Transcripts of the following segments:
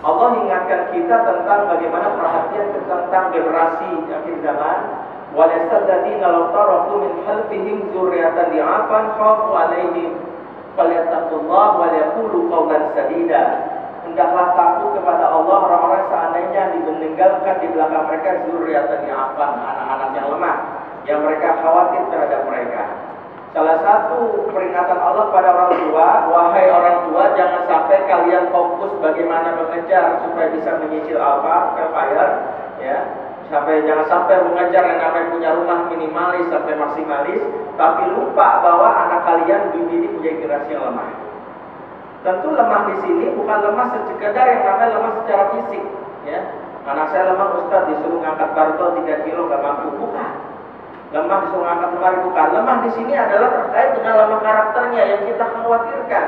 Allah ingatkan kita tentang bagaimana perhatian tentang generasi akhir zaman. Walastaladina law taraku min khalfihim dzurriatan di'afan khafu 'alaihim falyattaqullaha wa yaqulu qawlan sadida. Hendaklah takut kepada Allah orang-orang seandainya meninggalkan di belakang mereka dzurriatan di'afan, anak-anak yang lemah, yang mereka khawatir terhadap mereka. Salah satu peringatan Allah pada orang tua, wahai orang tua, jangan sampai kalian fokus bagaimana mengejar supaya bisa menyicil fire, ya. Jangan sampai mengejar yang namanya punya rumah minimalis sampai maksimalis, tapi lupa bahwa anak kalian dididik menjadi generasi yang lemah. Tentu lemah di sini bukan lemah sekedar yang namanya lemah secara fisik, ya. Anak saya lemah, Ustaz, disuruh ngangkat barbel 3 kilo gak mampu, bukan. Lemah disuruh angkat lemari, bukan. Lemah di sini adalah terkait dengan lemah karakternya yang kita khawatirkan.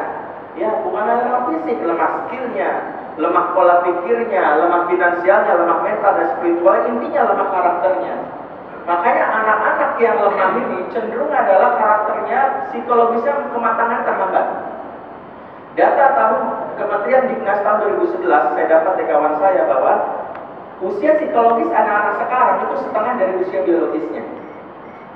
Ya, bukan lemah fisik, lemah skillnya, lemah pola pikirnya, lemah finansialnya, lemah mental dan spiritual. Intinya lemah karakternya. Makanya anak-anak yang lemah ini cenderung adalah karakternya, psikologisnya kematangan terhambat. Data tahun Kementerian Dignas tahun 2011 saya dapat dari kawan saya bahwa usia psikologis anak-anak sekarang itu setengah dari usia biologisnya.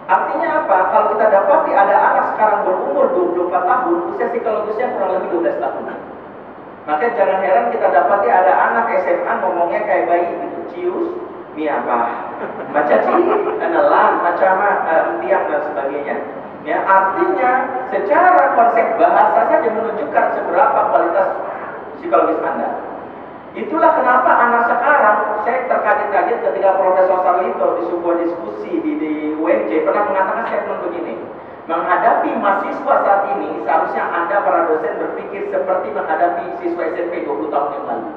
Artinya apa? Kalau kita dapati ada anak sekarang berumur 24 tahun, usia psikologisnya kurang lebih 12 tahun. Maka jangan heran kita dapati ada anak SMA ngomongnya kayak bayi gitu, cius, miapa, macaci, anelan, macama, tiang dan sebagainya. Ya, artinya secara konsep bahasa saja menunjukkan seberapa kualitas psikologis Anda. Itulah kenapa anak sekarang, saya terkaget-kaget ketika Profesor Sarlito di sebuah diskusi di UNJ pernah mengatakan statement begini, menghadapi mahasiswa saat ini seharusnya Anda para dosen berpikir seperti menghadapi siswa SMP 20 tahun yang lalu.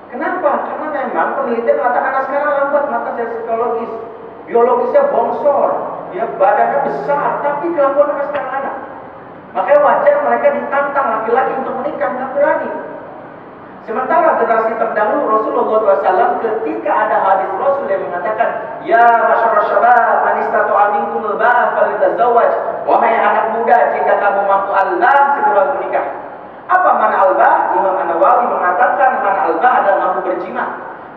Kenapa? Karena memang penelitian mengatakan anak sekarang lambat mata secara psikologis, biologisnya bongsor, ya badannya besar, tapi kelakuan anak sekarang anak. Makanya wajar mereka ditantang laki-laki untuk menikah, nggak berani. Sementara generasi terdahulu Rasulullah SAW ketika ada hadis Rasul yang mengatakan, ya masyarakat syabab, man istata'a minkumul ba'a falyatazawwaj. Wahai anak muda, jika kamu mampu albah, segera menikah. Apa mana albah? Imam An-Nawawi mengatakan mana albah adalah mampu berjima,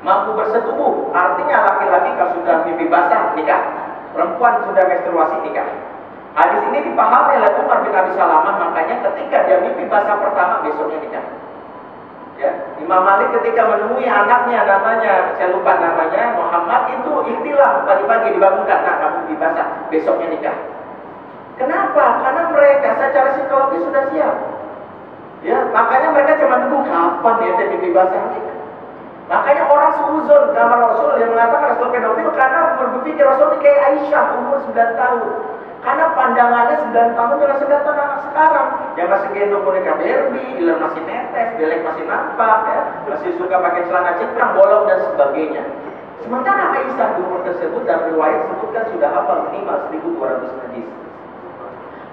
mampu bersetubuh. Artinya laki-laki kalau sudah mimpi basah nikah, perempuan sudah menstruasi nikah. Hadis ini dipahami oleh Umar bin Abi Salamah, makanya ketika dia mimpi basah pertama besoknya nikah. Ya, Imam Malik ketika menemui anaknya namanya, saya lupa namanya, Muhammad, itu ikhtilam pagi-pagi dibangunkan, nah kamu mimpi basah, besoknya nikah. Kenapa? Karena mereka secara psikologis sudah siap. Ya, makanya mereka cuma nunggu kapan ya saya mimpi basah nikah. Makanya orang suuzon gambar Rasul yang mengatakan Rasul pedofil karena berpikir Rasul ini kayak Aisyah umur 9 tahun. Karena pandangannya 9 tahun dengan 9 tahun anak sekarang yang masih gendong boneka Barbie, iler masih netes, belek masih nampak, ya, masih suka pakai celana cingkrang, bolong dan sebagainya. Sementara Aisyah di umur tersebut dan riwayat sebutkan sudah hafal minimal 1200 hadis.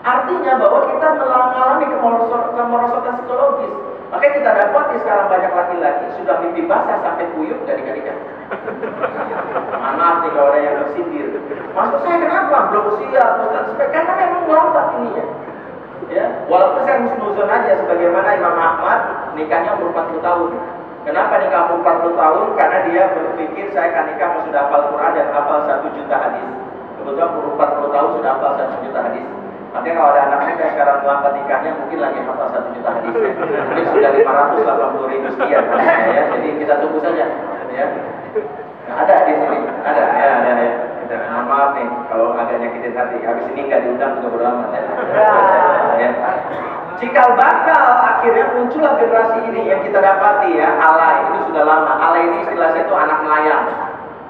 Artinya bahwa kita mengalami kemerosotan psikologis. Makanya kita dapati sekarang banyak laki-laki sudah mimpi basah sampai kuyup dari nikah. Maaf nih kalau ada yang tersindir. Maksud saya kenapa? Belum usia, karena memang lambat ini ya. Ya, walaupun saya husnuzon aja sebagaimana Imam Ahmad nikahnya umur 40 tahun. Kenapa nikah umur 40 tahun? Karena dia berpikir saya akan nikah sudah hafal Quran dan hafal 1 juta hadis. Kebetulan umur 40 tahun sudah hafal 1 juta hadis. Makanya kalau ada anak muda sekarang melambat nikahnya mungkin lagi hafal 1 juta hadis. Mungkin sudah 580.000 sekian ya. Jadi kita tunggu saja ya. Nah, ada di sini, ada ya. Maaf nih kalau agak nyakitin hati. Habis ini nggak diundang juga bodo amat ya. Ya. Cikal bakal akhirnya muncullah generasi ini yang kita dapati ya, alay. Ini sudah lama. Alay ini istilahnya itu anak melayang.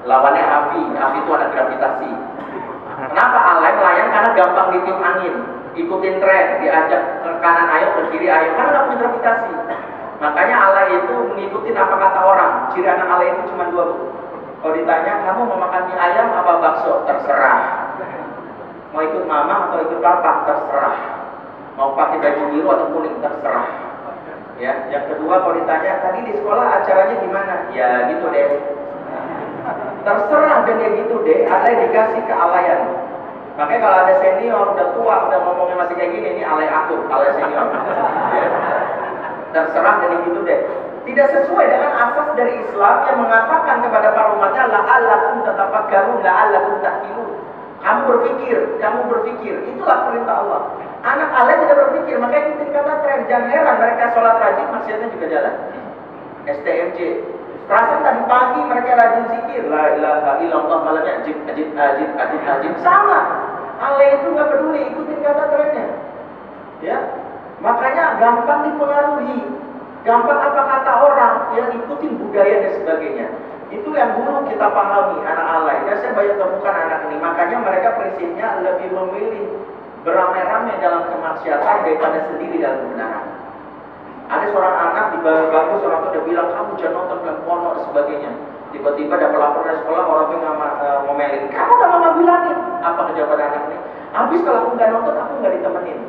Lawannya api. Api itu anak gravitasi. Kenapa alay melayang? Karena gampang ditiup angin, ikutin tren, diajak ke kanan ayo, ke kiri ayo, karena nggak punya gravitasi. Makanya alay itu mengikuti apa kata orang. Ciri anak alay itu cuma 2 Bu. Kalau ditanya kamu mau makan mie ayam apa bakso, terserah. Mau ikut mama atau ikut papa, terserah. Mau pakai baju biru atau kuning, terserah. Ya, yang kedua kalau ditanya tadi di sekolah acaranya gimana, ya gitu deh. Terserah dan ya gitu deh, ada yang dikasih kealayan. Makanya kalau ada senior udah tua, udah ngomongnya masih kayak gini, ini alay aku, alay senior. Ya. Terserah dan ya gitu deh. Tidak sesuai dengan asas dari Islam yang mengatakan kepada para umatnya la'allakum tatafakkarun, la'allakum ta'qilun. Kamu berpikir. Itulah perintah Allah. Anak alay tidak berpikir, makanya ikutin kata tren. Jangan heran mereka sholat rajin, maksiatnya juga jalan. STMJ. Perasaan tadi pagi mereka rajin zikir, la ilaha illallah, malamnya ajib. Sama. Alay itu nggak peduli, ikutin kata trennya. Ya, makanya gampang dipengaruhi. Gampang apa kata orang, yang ikutin budaya dan sebagainya. Itu yang dulu kita pahami anak alay. Dan saya banyak temukan anak ini. Makanya mereka prinsipnya lebih memilih beramai-ramai dalam kemaksiatan daripada sendiri dalam kebenaran. Ada seorang anak di bangku, seorang tua dia bilang, kamu jangan nonton film porno dan sebagainya. Tiba-tiba ada pelapor dari sekolah, orang tua ngomelin, kamu udah mama bilangin. Apa jawaban anak ini? Habis kalau aku nggak nonton, aku nggak ditemenin.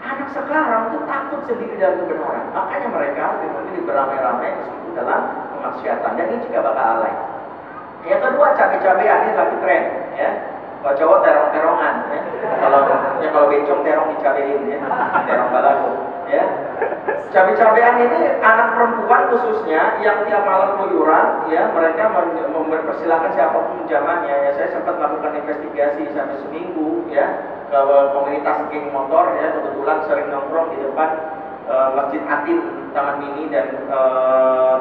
Anak sekarang itu takut sendiri dalam kebenaran. Makanya mereka lebih memilih beramai-ramai meskipun dalam kemaksiatan. Dan ini juga bakal alay. Yang kedua, cabai-cabean ini lagi tren, ya. Kalau cowok terong-terongan, ya. Kalau bencong terong dicabein, ya. Terong balago, ya. Cabai-cabean ini anak perempuan khususnya yang tiap malam keluyuran, ya. Mereka mempersilahkan siapapun jamaahnya. Ya, saya sempat melakukan investigasi sampai seminggu, ya, ke komunitas geng motor, ya. Kebetulan sering nongkrong di depan Masjid Atin Taman Mini dan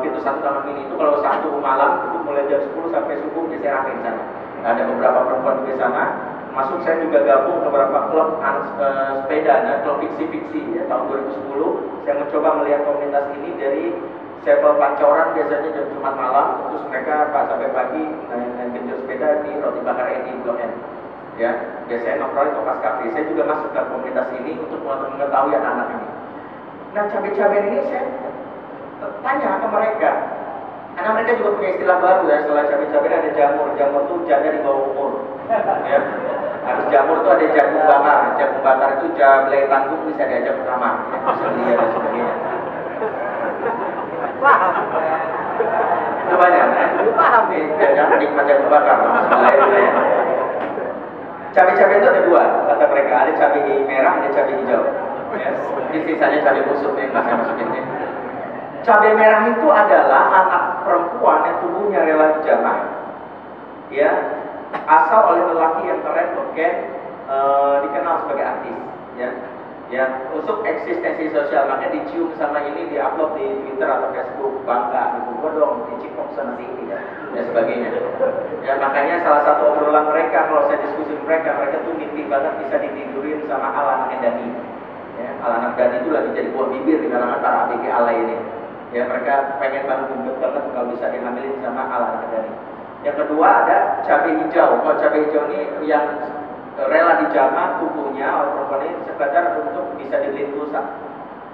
pintu 1 Taman Mini itu kalau Sabtu malam itu mulai jam 10 sampai subuh ya saya rame di sana. Ada beberapa perempuan di sana. Masuk saya juga gabung ke beberapa klub sepeda, klub fiksi ya, tahun 2010. Saya mencoba melihat komunitas ini dari sevel Pancoran biasanya jam Jumat malam, terus mereka sampai pagi naik genjot sepeda di Roti Bakar Edi Blok M. Ya, biasanya nongkrong di Topas Cafe. Saya juga masuk ke komunitas ini untuk mengetahui anak-anak ini. Nah, cabai-cabai ini saya tanya ke mereka, karena mereka juga punya istilah baru ya. Setelah cabai-cabai ada jamur itu jaga di bawah umur. Ya. Habis jamur itu ada jagung bakar itu jablay tanggung bisa diajak ke kamar, ya. Bisa dilihat dan sebagainya. Paham? Itu banyak, ya? Paham nih, jangan nikmat jagung bakar, ya. Cabai-cabai itu ada dua, kata mereka, ada cabai merah, ada cabai hijau. Ya, ini sisanya cabai busuk yang saya masukin ini. Cabai merah itu adalah anak perempuan yang tubuhnya rela dijamah, ya, asal oleh lelaki yang keren, beken, dikenal sebagai artis, ya, untuk eksistensi sosial. Makanya dicium sama ini, diupload di Twitter atau Facebook, bangga, gitu, gua dong, dicipok sana sini, ya, dan sebagainya. Ya, makanya salah satu obrolan mereka kalau saya diskusi mereka tuh mimpi banget bisa ditidurin sama anak Dani. Ya, anak Dani itu lagi jadi buah bibir di kalangan para ABG alay ini. Ya, mereka pengen banget kalau bisa dihamilin sama anak Dani. Yang kedua ada cabai hijau. Kalau cabai hijau ini yang rela dijamah tubuhnya oleh perempuan ini sekadar untuk bisa dibeliin pulsa,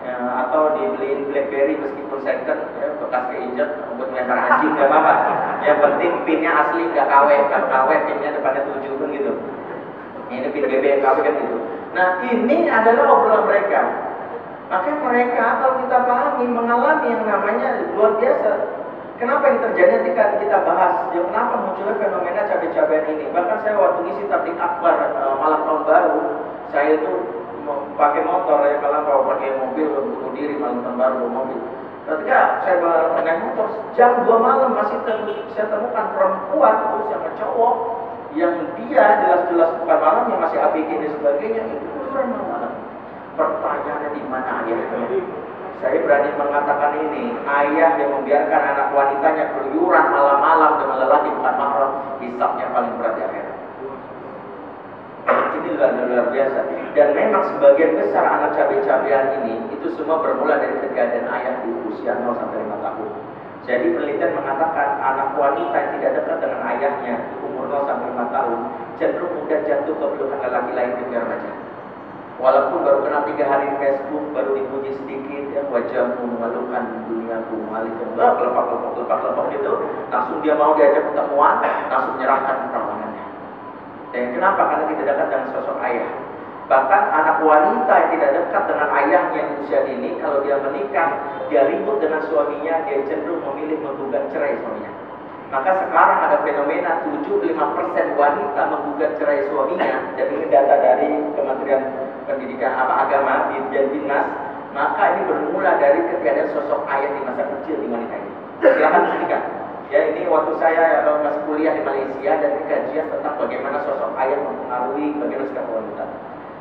ya, atau dibeliin BlackBerry meskipun second, ya, bekas keinjek buat melempar anjing nggak apa-apa. Yang penting pinnya asli nggak KW, kalau KW pinnya depannya 7 kan gitu. Ini pin BBM KW kan gitu. Nah, ini adalah obrolan mereka. Maka mereka kalau kita pahami mengalami yang namanya luar biasa. Kenapa ini terjadi ketika kita bahas? Ya, kenapa munculnya fenomena cabai-cabean ini? Bahkan saya waktu ngisi tablik akbar malam tahun baru, saya itu pakai motor ya, kalau pakai mobil bunuh diri malam tahun baru mobil. Ketika saya naik motor jam 2 malam masih saya temukan perempuan terus sama cowok yang dia jelas-jelas bukan malam yang masih ABG dan sebagainya itu keluyuran malam. Pertanyaannya di mana ayahnya? Saya berani mengatakan ini, ayah yang membiarkan anak wanitanya keluyuran malam-malam dengan lelaki bukan mahram, hisabnya paling berat di akhirat. Ini luar biasa. Dan memang sebagian besar anak cabai-cabean ini itu semua bermula dari kegagalan ayah di usia 0 sampai 5 tahun. Jadi penelitian mengatakan anak wanita yang tidak dekat dengan ayahnya umur 0 sampai 5 tahun cenderung mudah jatuh ke pelukan lelaki lain di luar remaja. Walaupun baru kenal 3 hari di Facebook, baru dipuji sedikit, ya, wajahmu memalukan duniaku, malikum, kelopak gitu, langsung dia mau diajak ketemuan, langsung menyerahkan perawanannya. Dan kenapa? Karena tidak dekat dengan sosok ayah. Bahkan anak wanita yang tidak dekat dengan ayahnya di usia dini, kalau dia menikah, dia ribut dengan suaminya, dia cenderung memilih menggugat cerai suaminya. Maka sekarang ada fenomena 75% wanita menggugat cerai suaminya, dan ini data dari Kementerian Pendidikan Agama di Dinas Maka ini bermula dari ketiadaan sosok ayah di masa kecil di wanita ini. Silakan buktikan. Ya, ini waktu saya masih kuliah di Malaysia dan ini kajian tentang bagaimana sosok ayah mempengaruhi bagaimana sikap wanita.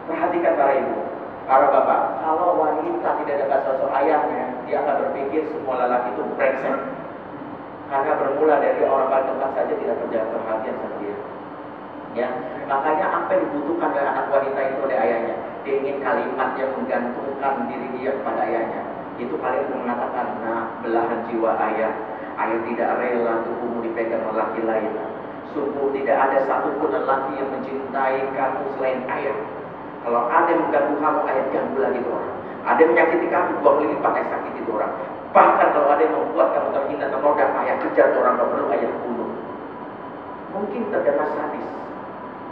Perhatikan para ibu, para bapak, kalau wanita tidak ada sosok ayahnya, dia akan berpikir semua lelaki itu brengsek. Karena bermula dari orang paling saja tidak berjalan perhatian sama dia. Ya, makanya apa yang dibutuhkan dari anak wanita itu oleh ayahnya? Dia ingin kalimat yang menggantungkan diri dia kepada ayahnya. Itu kalian mengatakan, nah, belahan jiwa ayah. Ayah tidak rela tubuhmu dipegang oleh laki lain. Sungguh tidak ada satupun lelaki yang mencintai kamu selain ayah. Kalau ada yang mengganggu kamu, ayah ganggu lagi itu orang. Ada yang menyakiti kamu, 2 kali lipat ayah sakiti itu orang. Bahkan kalau ada yang membuat kamu terhina, ternoda, ayah kejar orang, kalau perlu ayah bunuh. Mungkin terdengar sadis,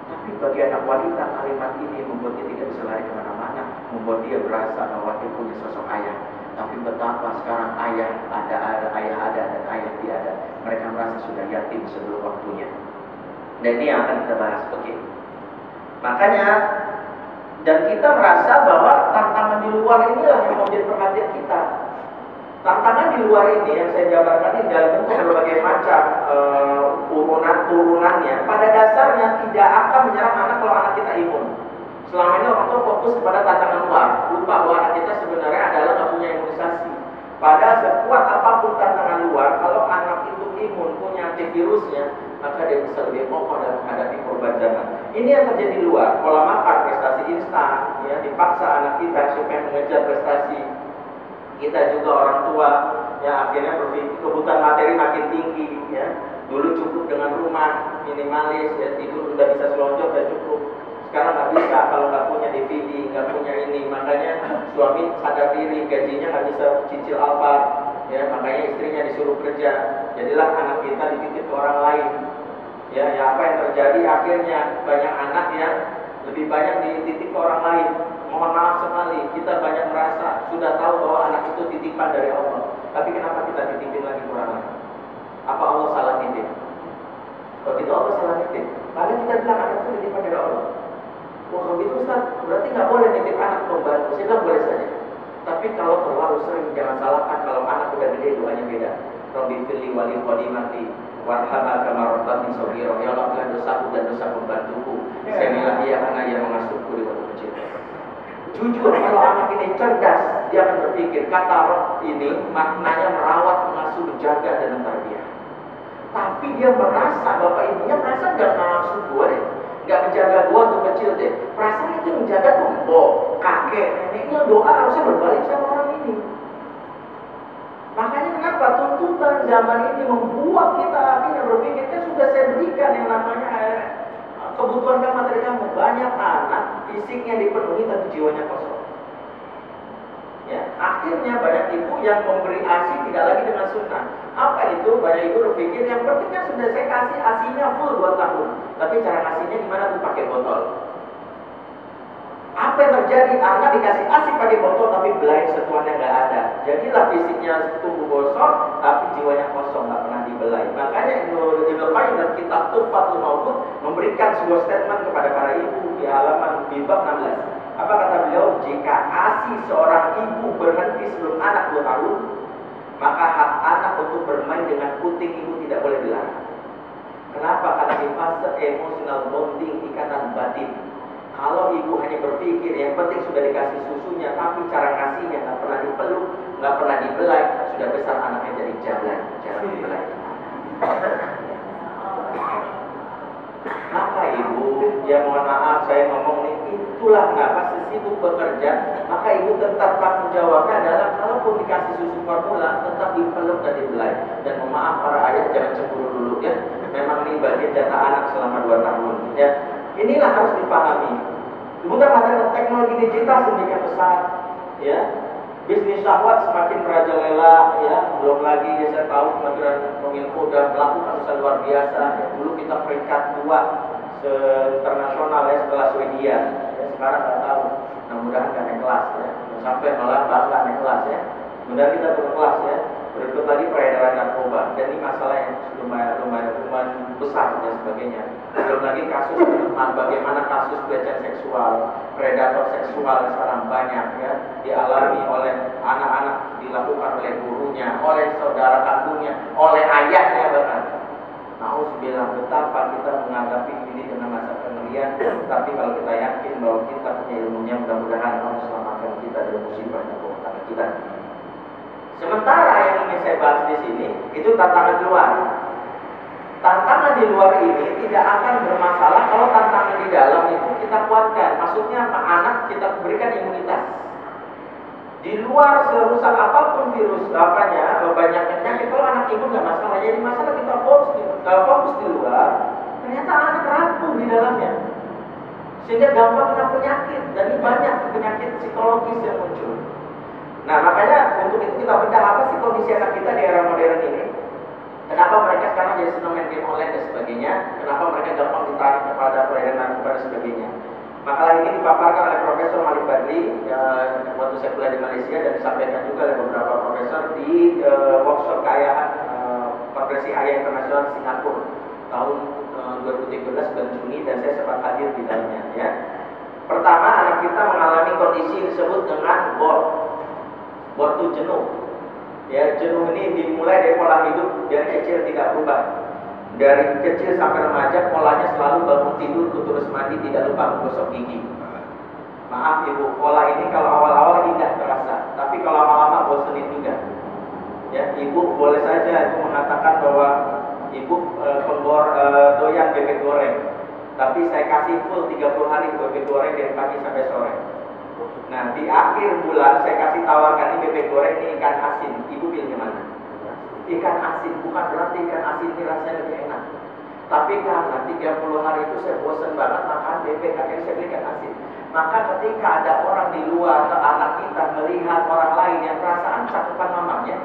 tapi bagi anak wanita kalimat ini membuat dia tidak bisa lari kemana-mana, membuat dia berasa bahwa dia punya sosok ayah. Tapi betapa sekarang ayah ada dan ayah tiada. Mereka merasa sudah yatim sebelum waktunya. Dan ini yang akan kita bahas. Oke. Makanya, dan kita merasa bahwa tantangan di luar inilah yang menjadi perhatian kita. Tantangan di luar ini yang saya jabarkan ini dalam bentuk berbagai macam turunannya. Pada dasarnya tidak akan menyerang anak kalau anak kita imun. Selama ini orang tua fokus kepada tantangan luar, lupa bahwa anak kita sebenarnya adalah nggak punya imunisasi. Padahal sekuat apapun tantangan luar, kalau anak itu imun, punya antivirusnya, maka dia bisa lebih kokoh dalam menghadapi perubahan zaman. Ini yang terjadi di luar, pola makan, prestasi instan, ya, dipaksa anak kita supaya mengejar prestasi. Kita juga orang tua, ya, akhirnya berpikir kebutuhan materi makin tinggi, ya. Dulu cukup dengan rumah minimalis, ya, tidur sudah bisa selonjor dan cukup. Sekarang nggak bisa kalau nggak punya DVD, nggak punya ini. Makanya suami sadar diri, gajinya nggak bisa cicil Alphard, ya, makanya istrinya disuruh kerja. Jadilah anak kita dititip ke orang lain. Ya, apa yang terjadi akhirnya banyak anak yang lebih banyak dititip ke orang lain. Mohon maaf sekali, kita banyak merasa sudah tahu bahwa anak itu titipan dari Allah. Tapi kenapa kita titipin lagi ke orang lain? Apa Allah salah titip? Kalau itu Allah salah titip, padahal kita bilang anak itu titipan dari Allah. Wah, kalau gitu Ustaz, berarti nggak boleh nitip anak pembantu. Saya bilang boleh saja. Tapi kalau terlalu sering, jangan salahkan. Kalau anak udah gede, doanya beda. Rabbi firli wali qadimati warhamha kama rabbani shaghira. Ya Allah, bilang dosaku dan dosa pembantuku. Sehingga dia karena ia mengasuhku di waktu kecil. Jujur, kalau anak ini cerdas, dia akan berpikir kata Rabb ini maknanya merawat, mengasuh, menjaga dan mentarbiyah. Tapi dia merasa, bapak ibunya merasa nggak ngasuh gue deh, nggak menjaga gua waktu kecil deh. Perasaan itu menjaga tuh mbok, kakek, neneknya. Doa harusnya berbalik sama orang ini. Makanya kenapa tuntutan zaman ini membuat kita akhirnya berpikir, kan sudah saya berikan yang namanya kebutuhan kamu materi kamu. Banyak anak fisiknya dipenuhi tapi jiwanya kosong. Ya, akhirnya banyak ibu yang memberi ASI tidak lagi dengan sunnah. Apa itu? Banyak ibu berpikir yang penting kan sudah saya kasih ASInya full 2 tahun. Tapi cara ngasihnya gimana tuh? Pakai botol. Apa yang terjadi? Anak dikasih ASI pakai botol tapi belai sentuhannya nggak ada. Jadilah fisiknya tumbuh gosong tapi jiwanya kosong, nggak pernah dibelai. Makanya Ibnu Qayyim dalam kitab Tuhfatul Maulud memberikan sebuah statement kepada para ibu di halaman di bab 16. Apa kata beliau? Jika ASI seorang ibu berhenti sebelum anak 2 tahun, maka hak anak untuk bermain dengan puting ibu tidak boleh dilarang. Kenapa? Karena di fase emotional bonding, ikatan batin. Kalau ibu hanya berpikir yang penting sudah dikasih susunya, tapi cara ngasihnya nggak pernah dipeluk, nggak pernah dibelai, sudah besar anaknya jadi jalan, jarang dibelai. Maka ibu, ya mohon maaf saya ngomong nih, itulah kenapa sesibuk bekerja, maka ibu tetap tanggung jawabnya adalah kalaupun dikasih susu formula tetap dipeluk dan dibelai. Dan mohon maaf para ayah jangan cemburu dulu ya. Memang ini bagian data anak selama 2 tahun ya. Inilah harus dipahami. Bukan materi teknologi digital semakin pesat ya. Bisnis syahwat semakin merajalela ya. Belum lagi ya, saya tahu Kementerian Kominfo sudah melakukan usaha luar biasa ya. Dulu kita peringkat 2 internasional ya setelah Swedia ya. Sekarang nggak tahu, nah mudah-mudahan nggak naik kelas ya. Sampai malah bangga naik kelas ya. Mudah-mudahan kita turun kelas ya. Berikut tadi peredaran narkoba, dan ini masalah yang lumayan besar dan sebagainya. Belum lagi kasus bagaimana kasus pelecehan seksual, predator seksual yang sekarang banyak ya dialami oleh anak-anak, dilakukan oleh gurunya, oleh saudara kandungnya, oleh ayahnya bahkan. Nauzubillah, betapa kita menghadapi ini dengan masa pengerian. Tapi kalau kita yakin bahwa kita punya ilmunya, mudah-mudahan Allah selamatkan kita dari musibah yang menimpa kita. Sementara yang ingin saya bahas di sini itu tantangan di luar. Tantangan di luar ini tidak akan bermasalah kalau tantangan di dalam itu kita kuatkan. Maksudnya apa? Anak kita berikan imunitas. Di luar serusak apapun virus banyak penyakit, kalau anak ibu nggak masalah. Jadi masalah kita fokus di luar, ternyata anak rapuh di dalamnya, sehingga gampang kena penyakit. Dan ini banyak penyakit psikologis yang muncul. Nah makanya untuk itu kita bedah apa sih kondisi anak kita di era modern ini. Kenapa mereka sekarang jadi senang main game online dan sebagainya? Kenapa mereka gampang ditarik kepada peredaran narkoba dan sebagainya? Makalah ini dipaparkan oleh Profesor Malik Badli waktu saya kuliah di Malaysia, dan disampaikan juga oleh beberapa profesor di workshop keayaan Konferensi Ayah Internasional Singapura tahun 2013 bulan Juni, dan saya sempat hadir di dalamnya. Ya. Pertama, anak kita mengalami kondisi disebut dengan bor itu jenuh. Ya, jenuh ini dimulai dari pola hidup dari kecil tidak berubah. Dari kecil sampai remaja polanya selalu bangun tidur, terus mandi, tidak lupa menggosok gigi. Maaf ibu, pola ini kalau awal-awal indah terasa, tapi kalau lama-lama bosenin juga. Ya, ibu boleh saja ibu mengatakan bahwa ibu doyan bebek goreng, tapi saya kasih full 30 hari bebek goreng dari pagi sampai sore. Nah di akhir bulan saya kasih tawarkan ini bebek goreng, ini ikan asin, ibu pilih mana? Ikan asin. Bukan berarti ikan asin ini rasanya lebih enak, tapi karena 30 hari itu saya bosan banget makan bebek, akhirnya saya beli ikan asin. Maka ketika ada orang di luar atau anak kita melihat orang lain yang perasaan cakupan mamanya,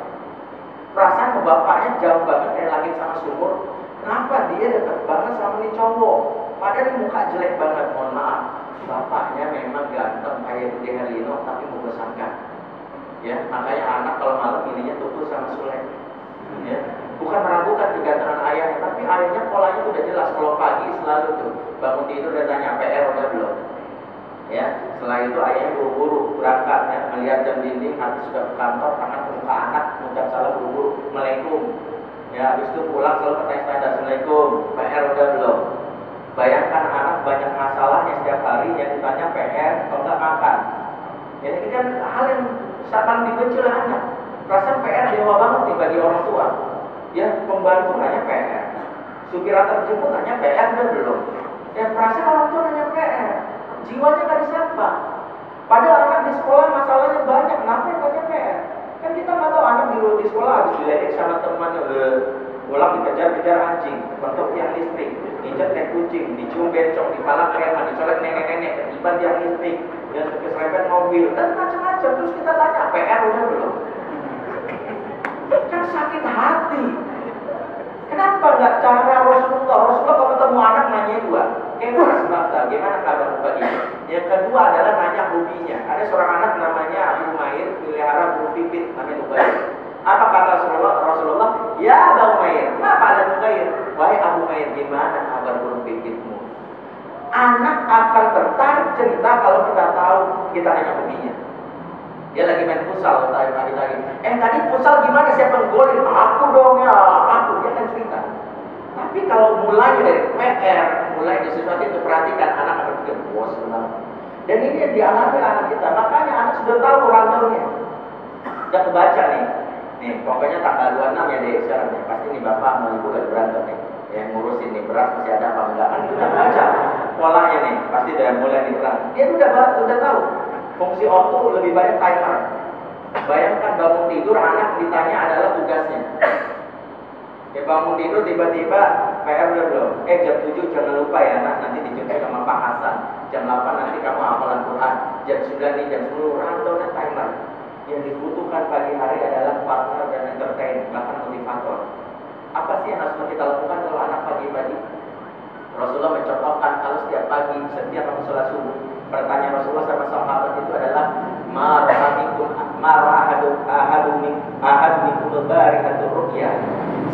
perasaan bapaknya jauh banget kayak langit sama sumur, kenapa dia dekat banget sama nih cowok, padahal ini muka jelek banget, mohon maaf, bapaknya memang ganteng kayak Budi Herlino tapi membosankan. Ya, makanya anak kalau malam pilihnya Tukul sama Sule. Ya, bukan meragukan kegantengan ayahnya, tapi ayahnya polanya sudah jelas. Kalau pagi selalu tuh bangun tidur udah tanya PR udah belum. Ya, setelah itu ayahnya buru-buru berangkat ya, melihat jam dinding, hati sudah ke kantor, tangan ke muka anak, mengucap salam buru-buru, Assalamualaikum. Ya, habis itu pulang selalu bertanya standar, Assalamualaikum, PR udah belum. Bayangkan anak banyak masalahnya setiap hari yang ditanya PR kalau nggak makan. Ya, ini kan hal yang sangat dibenci oleh anak. Perasaan PR dewa banget nih bagi orang tua. Ya, pembantu nanya PR, supir antar jemput nanya PR udah belum. Ya, perasaan orang tua nanya PR, jiwanya nggak disapa. Padahal anak di sekolah masalahnya banyak, kenapa yang tanya PR? Kan kita nggak tahu anak di sekolah habis diledek sama temannya, pulang dikejar-kejar anjing, bentuk tiang listrik, injak kayak kucing, dicium bencong, dipalak preman, dicolek nenek-nenek, ketiban tiang listrik, dan keserempet mobil, dan macam-macam. Terus kita tanya PR udah belum? Kan sakit hati. Kenapa nggak cara Rasulullah? Rasulullah kalau ketemu anak nanya dua, sebabnya gimana kabar pagi? Yang kedua adalah nanya hobinya. Ada seorang anak namanya Abu Umair, pelihara burung pipit namanya Nubair. Apa kata Rasulullah? Ya Abu Umair, apa ada Nubair? Wahai Abu Umair, gimana kabar burung pipitmu? Anak akan tertarik cerita kalau kita tahu kita nanya hobinya. Dia lagi main futsal tadi. Tadi futsal gimana? Siapa yang golin? Aku dong ya, aku. Dia akan cerita. Tapi kalau mulai dari PR, mulai dari sesuatu itu, perhatikan anak akan berpikir, wah senang. Dan ini yang dialami anak kita. Makanya anak sudah tahu rundownnya. Sudah kebaca nih. Nih, pokoknya tanggal 26 ya deh sekarang nih. Pasti nih bapak mau ibu lagi berantem nih. Yang ngurusin nih beras masih ada apa enggak? Kan sudah baca polanya nih. Pasti udah mulai diterang. Dia udah tahu. Fungsi ortu lebih banyak timer. Bayangkan bangun tidur anak ditanya adalah tugasnya. Ya bangun tidur tiba-tiba PR udah belum? Jam 7 jangan lupa ya nak, nanti dijemput sama Pak Hasan. Jam 8 nanti kamu hafalan Quran. Jam 9 nih, jam 10 rundown timer. Yang dibutuhkan pagi hari adalah partner dan entertain, bahkan motivator. Apa sih yang harus kita lakukan kalau anak pagi-pagi? Rasulullah mencontohkan kalau setiap pagi, setiap kamu sholat subuh, pertanyaan Rasulullah sama sahabat itu adalah ahadu minkum barihatur ruqyah.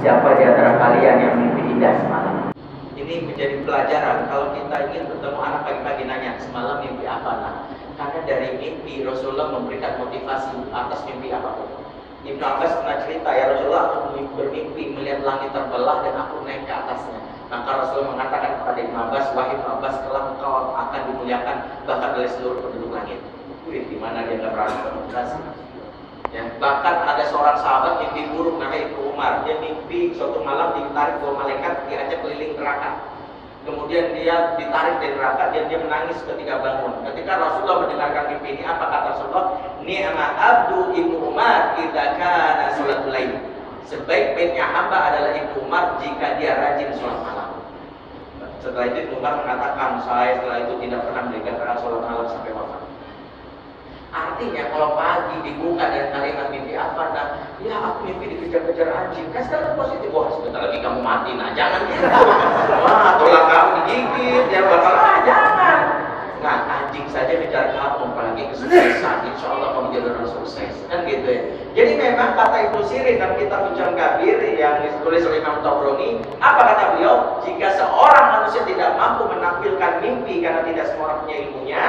Siapa di antara kalian yang mimpi indah semalam? Ini Ini menjadi pelajaran kalau kita ingin bertemu anak pagi-pagi nanya, semalam mimpi apa nak? Karena dari mimpi Rasulullah memberikan motivasi atas mimpi apapun. Ibnu Abbas pernah cerita, ya Rasulullah, aku bermimpi melihat langit terbelah dan aku naik ke atasnya. Maka Rasulullah mengatakan kepada Ibnu Abbas, wahai Ibnu Abbas, kelak engkau akan dimuliakan bahkan oleh seluruh penduduk langit. Wih, di mana dia nggak pernah motivasi? Ya, bahkan ada seorang sahabat mimpi buruk namanya Ibnu Umar. Dia mimpi suatu malam ditarik dua malaikat diajak keliling neraka. Kemudian dia ditarik dari neraka dan dia menangis ketika bangun. Ketika Rasulullah mendengarkan mimpi ini, apa kata Rasulullah? Ni'ma abdu Ibnu Umar idza kana salatul lail. Sebaik-baiknya hamba adalah Ibnu Umar jika dia rajin sholat malam. Setelah itu Ibnu Umar mengatakan, saya setelah itu tidak pernah meninggalkan sholat malam sampai wafat. Artinya kalau pagi dibuka dari kalimat mimpi apa, nah, ya aku mimpi dikejar-kejar anjing. Kan sekarang positif, wah sebentar lagi kamu mati, nah jangan gitu. Wah, tulang kamu digigit, ya bakal jangan. Nah, anjing saja kejar kamu, apalagi kesuksesan. Insya Allah kamu jadi orang sukses, kan gitu ya. Jadi memang kata Ibnu Sirin dalam kitab Hujjah Kabir yang ditulis oleh Imam Tabrani, apa kata beliau? Jika seorang manusia tidak mampu menampilkan mimpi karena tidak semua orang punya ilmunya,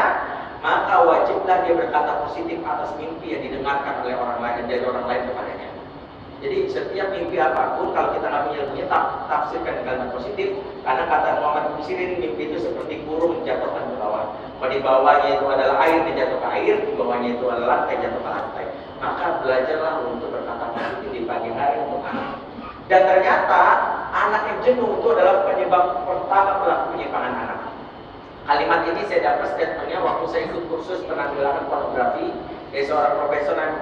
maka wajiblah dia berkata positif atas mimpi yang didengarkan oleh orang lain dan dari orang lain kepadanya. Jadi setiap mimpi apapun, kalau kita nggak punya ilmunya, tafsirkan kalimat positif. Karena kata Muhammad bin Sirin, mimpi itu seperti burung menjatuhkan ke bawah. Kalau di bawahnya itu adalah air, dijatuh ke air, di bawahnya itu adalah lantai, jatuh ke lantai. Maka belajarlah untuk berkata positif di pagi hari untuk anak. Dan ternyata anak yang jenuh itu adalah penyebab pertama pelaku penyimpangan anak. Kalimat ini saya dapat statementnya waktu saya ikut kursus penanggulangan pornografi dari seorang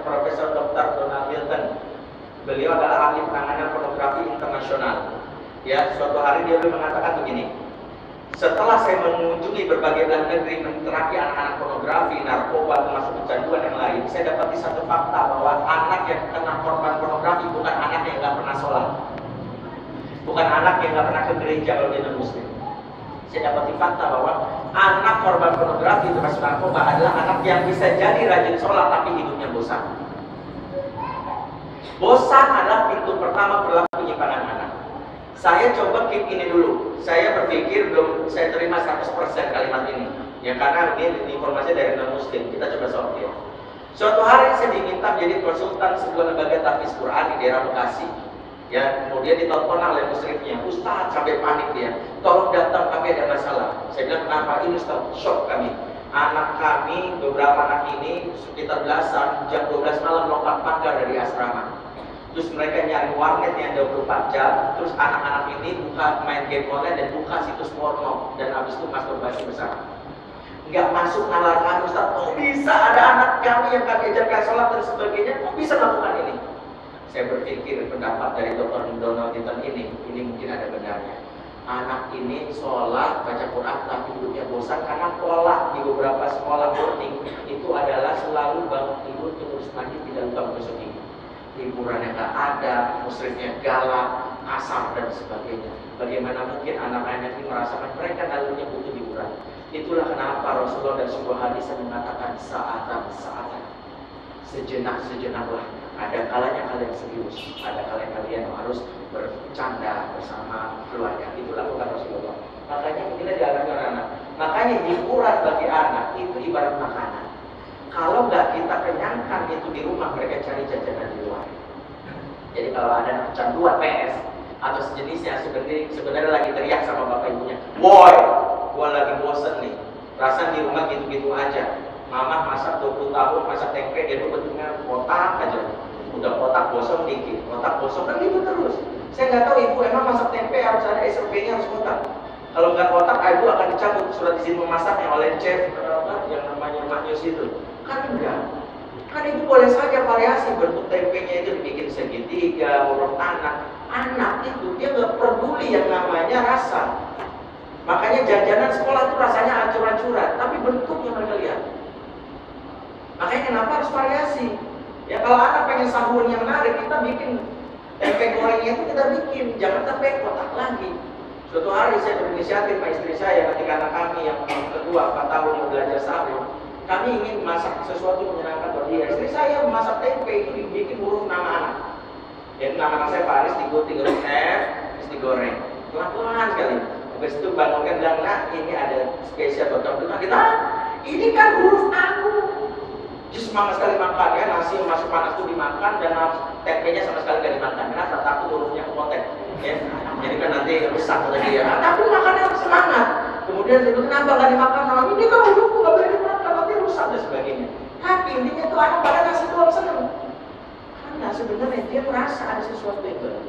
Profesor Dr. Donald Milton. Beliau adalah ahli penanganan pornografi internasional. Ya, suatu hari dia mengatakan begini. Setelah saya mengunjungi berbagai belahan negeri menterapi anak-anak pornografi, narkoba, termasuk kecanduan yang lain, saya dapati satu fakta bahwa anak yang kena korban pornografi bukan anak yang nggak pernah sholat, bukan anak yang nggak pernah ke gereja kalau dia non-muslim. Saya dapati fakta bahwa anak korban pornografi termasuk narkoba adalah anak yang bisa jadi rajin sholat tapi hidupnya bosan. Bosan adalah pintu pertama perilaku penyimpangan anak. Saya coba keep ini dulu. Saya berpikir belum saya terima 100% kalimat ini. Ya karena ini informasi dari non-muslim. Kita coba sortir. Suatu hari saya diminta menjadi konsultan sebuah lembaga tahfiz Quran di daerah Bekasi. Ya, kemudian ditonton oleh muslimnya, Ustaz sampai panik dia. Tolong datang, kami ada masalah. Saya bilang kenapa? Ini Ustaz, shock kami. Anak kami, beberapa anak ini sekitar belasan, jam 12 malam lompat pagar dari asrama. Terus mereka nyari warnet yang 24 jam. Terus anak-anak ini buka main game online dan buka situs porno. Dan habis itu masturbasi bersama. Nggak masuk nalar kami, Ustaz. Kok bisa ada anak kami yang kami ajarkan sholat dan sebagainya? Kok bisa melakukan ini? Saya berpikir pendapat dari Dr. Donald Milton ini mungkin ada benarnya. Anak ini sholat, baca Quran, tapi hidupnya bosan karena pola di beberapa sekolah boarding itu adalah selalu bangun tidur terus mandi tidak lupa besok ini. Hiburannya nggak ada, muslimnya galak, kasar dan sebagainya. Bagaimana mungkin anak-anak ini merasakan mereka nalurnya butuh hiburan? Itulah kenapa Rasulullah dan sebuah hadis mengatakan saatan, sejenak-sejenaklah. Ada kalanya kalian serius, ada kalanya kalian harus bercanda bersama keluarga. Itu lakukan Rasulullah. Makanya inilah dialami oleh anak. Makanya hiburan bagi anak itu ibarat makanan. Kalau nggak kita kenyangkan itu di rumah, mereka cari jajanan di luar. Jadi kalau ada kecanduan PS atau sejenisnya, sebenarnya lagi teriak sama bapak ibunya, boy, gua lagi bosen nih, rasanya di rumah gitu-gitu aja. Mama masak 20 tahun, masak tempe, dia tuh bentuknya kotak aja. Udah kotak gosong dikit, kotak gosong kan gitu terus. Saya nggak tahu ibu emang masak tempe harus ada SOP-nya harus kotak. Kalau nggak kotak, ibu akan dicabut surat izin memasaknya oleh chef yang namanya Magnus itu. Kan enggak. Kan ibu boleh saja variasi bentuk tempenya itu dibikin segitiga, huruf anak. Anak itu dia nggak peduli yang namanya rasa. Makanya jajanan sekolah itu rasanya ancur-ancuran, tapi bentuknya mereka lihat. Makanya kenapa harus variasi? Ya kalau anak pengen sahur yang menarik, kita bikin tempe gorengnya itu kita bikin, jangan tempe kotak lagi. Suatu hari saya berinisiatif sama istri saya ketika anak kami yang kedua 4 tahun mau belajar sahur, kami ingin masak sesuatu menyenangkan buat dia. Istri saya memasak tempe itu dibikin huruf nama anak. Jadi nama anak saya Faris, digunting huruf F, terus digoreng. Pelan-pelan sekali. Habis itu bangunkan bilang, nak ini ada spesial buat kamu. Kita, ini kan huruf aku. Dia semangat sekali makan ya, nasi yang masih panas itu dimakan dan tempenya sama sekali gak dimakan. Kenapa? Takut hurufnya kepotek. Ya. Jadi kan nanti rusak lagi ya. Tapi makannya semangat. Kemudian dia bilang, kenapa gak dimakan? Nah, ini kan hurufku gak boleh dimakan, nanti rusak dan sebagainya. Tapi intinya tuh anak pada nasi doang seneng. Karena sebenarnya dia merasa ada sesuatu yang baru.